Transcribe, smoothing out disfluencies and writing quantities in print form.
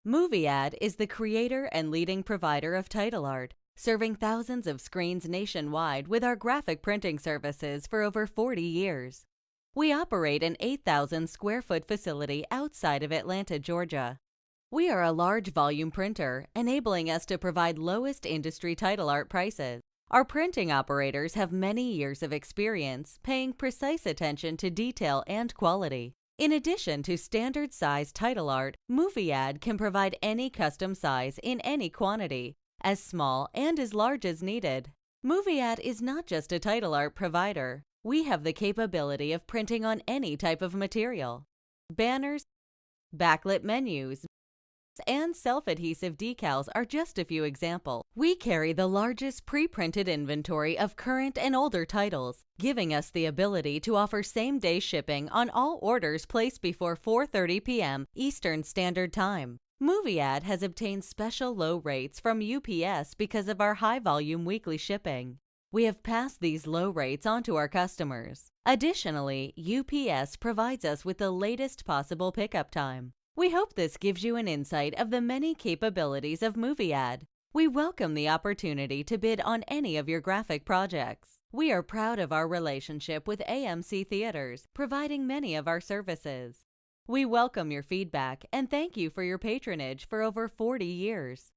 MovieAd is the creator and leading provider of title art, serving thousands of screens nationwide with our graphic printing services for over 40 years. We operate an 8,000 square foot facility outside of Atlanta, Georgia. We are a large volume printer, enabling us to provide lowest industry title art prices. Our printing operators have many years of experience, paying precise attention to detail and quality. In addition to standard size title art, MovieAd can provide any custom size in any quantity, as small and as large as needed. MovieAd is not just a title art provider. We have the capability of printing on any type of material. Banners, backlit menus, and self-adhesive decals are just a few examples. We carry the largest pre-printed inventory of current and older titles, giving us the ability to offer same-day shipping on all orders placed before 4:30 p.m. Eastern Standard Time. MovieAd has obtained special low rates from UPS because of our high-volume weekly shipping. We have passed these low rates on to our customers. Additionally, UPS provides us with the latest possible pickup time. We hope this gives you an insight of the many capabilities of MovieAd. We welcome the opportunity to bid on any of your graphic projects. We are proud of our relationship with AMC Theaters, providing many of our services. We welcome your feedback and thank you for your patronage for over 40 years.